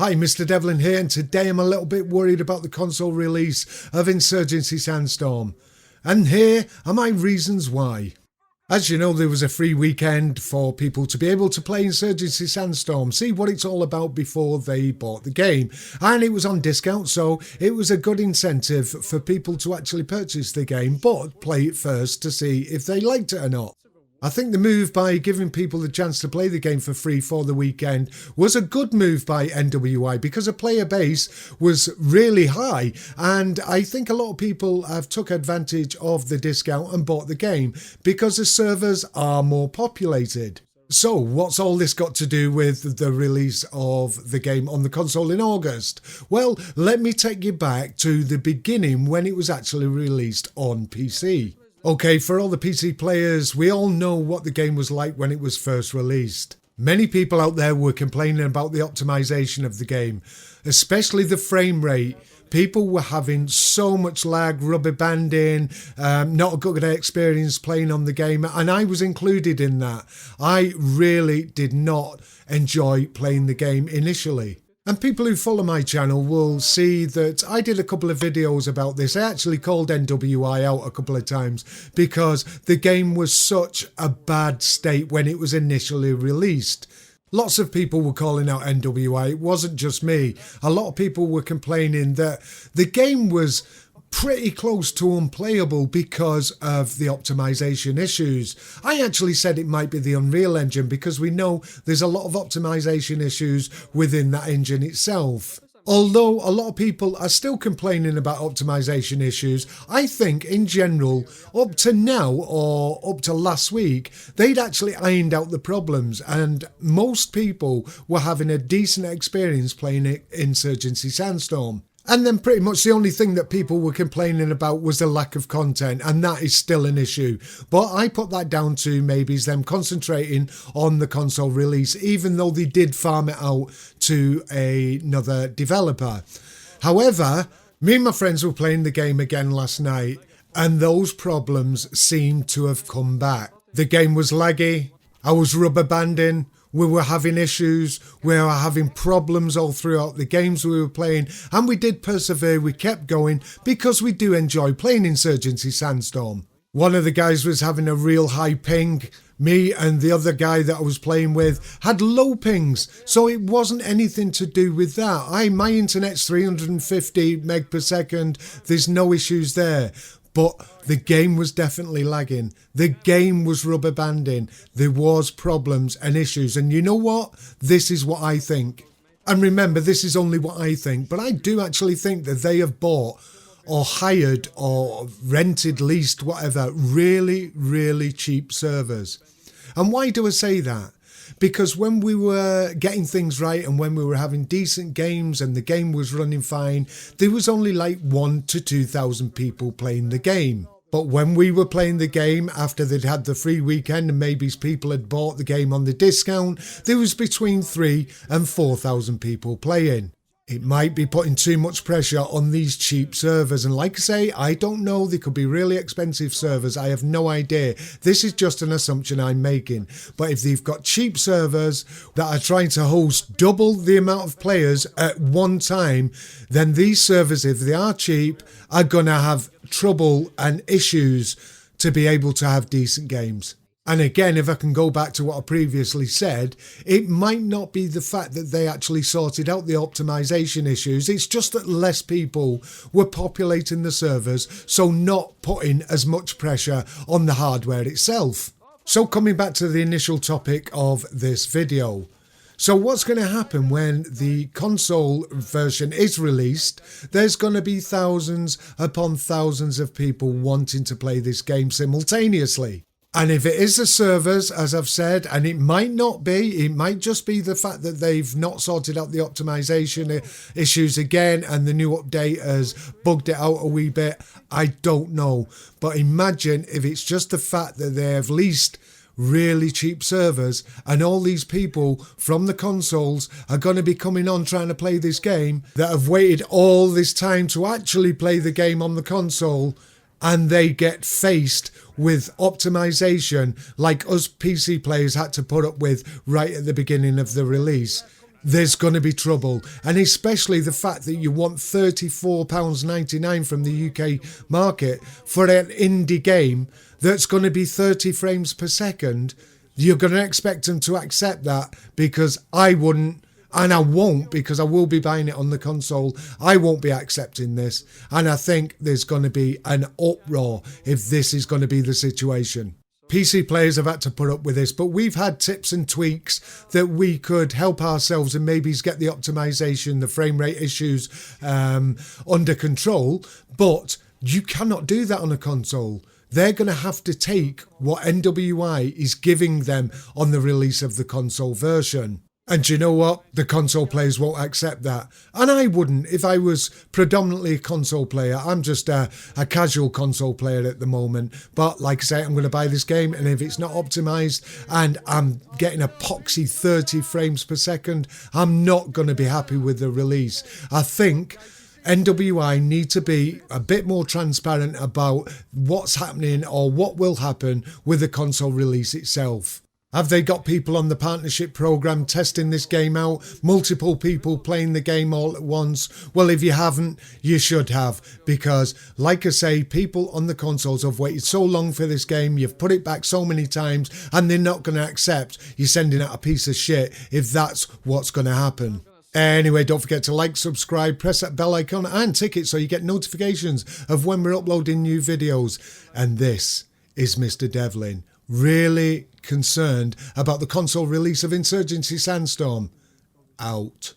Hi, Mr. Devlin here, and today I'm a little bit worried about the console release of Insurgency Sandstorm. And here are my reasons why. As you know, there was a free weekend for people to be able to play Insurgency Sandstorm, see what it's all about before they bought the game. And it was on discount, so it was a good incentive for people to actually purchase the game, but play it first to see if they liked it or not. I think the move by giving people the chance to play the game for free for the weekend was a good move by NWI because the player base was really high, and I think a lot of people have took advantage of the discount and bought the game because the servers are more populated. So what's all this got to do with the release of the game on the console in August? Well, let me take you back to the beginning when it was actually released on PC. Okay, for all the PC players, we all know what the game was like when it was first released. Many people out there were complaining about the optimization of the game, especially the frame rate. People were having so much lag, rubber banding, not a good experience playing on the game, and I was included in that. I really did not enjoy playing the game initially. And people who follow my channel will see that I did a couple of videos about this. I actually called NWI out a couple of times because the game was such a bad state when it was initially released. Lots of people were calling out NWI. It wasn't just me. A lot of people were complaining that the game was pretty close to unplayable because of the optimization issues. I actually said it might be the Unreal Engine because we know there's a lot of optimization issues within that engine itself. Although a lot of people are still complaining about optimization issues, I think in general, up to now or up to last week, they'd actually ironed out the problems and most people were having a decent experience playing Insurgency Sandstorm. And then pretty much the only thing that people were complaining about was the lack of content, and that is still an issue. But I put that down to maybe them concentrating on the console release, even though they did farm it out to another developer. However, me and my friends were playing the game again last night, and those problems seem to have come back. The game was laggy, I was rubber banding, we were having issues, we were having problems all throughout the games we were playing, and we did persevere, we kept going because we do enjoy playing Insurgency Sandstorm. One of the guys was having a real high ping, me and the other guy that I was playing with had low pings, so it wasn't anything to do with that. My internet's 350 meg per second, there's no issues there. But the game was definitely lagging. The game was rubber banding. There was problems and issues. And you know what? This is what I think. And remember, this is only what I think. But I do actually think that they have bought or hired or rented, leased, whatever, really, really cheap servers. And why do I say that? Because when we were getting things right and when we were having decent games and the game was running fine, there was only like 1,000 to 2,000 people playing the game. But when we were playing the game after they'd had the free weekend and maybe people had bought the game on the discount, there was between 3,000 and 4,000 people playing. It might be putting too much pressure on these cheap servers, and like I say, I don't know, they could be really expensive servers, I have no idea. This is just an assumption I'm making. But if they've got cheap servers that are trying to host double the amount of players at one time, then these servers, if they are cheap, are gonna have trouble and issues to be able to have decent games. And again, if I can go back to what I previously said, it might not be the fact that they actually sorted out the optimization issues. It's just that less people were populating the servers, so not putting as much pressure on the hardware itself. So coming back to the initial topic of this video. So what's going to happen when the console version is released? There's going to be thousands upon thousands of people wanting to play this game simultaneously. And if it is the servers, as I've said, and it might not be, it might just be the fact that they've not sorted out the optimization issues again and the new update has bugged it out a wee bit. I don't know. But imagine if it's just the fact that they have leased really cheap servers and all these people from the consoles are going to be coming on trying to play this game that have waited all this time to actually play the game on the console, and they get faced with optimization like us PC players had to put up with right at the beginning of the release. there's going to be trouble. And especially the fact that you want £34.99 from the UK market for an indie game that's going to be 30 frames per second. You're going to expect them to accept that, because I wouldn't. And I won't, because I will be buying it on the console. I won't be accepting this. And I think there's going to be an uproar if this is going to be the situation. PC players have had to put up with this, but we've had tips and tweaks that we could help ourselves and maybe get the optimization, the frame rate issues under control. But you cannot do that on a console. They're going to have to take what NWI is giving them on the release of the console version. And you know what? The console players won't accept that. And I wouldn't if I was predominantly a console player. I'm just a casual console player at the moment. But like I say, I'm going to buy this game, and if it's not optimized and I'm getting a poxy 30 frames per second, I'm not going to be happy with the release. I think NWI need to be a bit more transparent about what's happening or what will happen with the console release itself. Have they got people on the partnership program testing this game out? Multiple people playing the game all at once? Well, if you haven't, you should have, because like I say, people on the consoles have waited so long for this game. You've put it back so many times, and they're not going to accept you sending out a piece of shit if that's what's going to happen. Anyway, don't forget to like, subscribe, press that bell icon and tick it so you get notifications of when we're uploading new videos. And this is Mr. Devlin, really concerned about the console release of Insurgency Sandstorm. Out.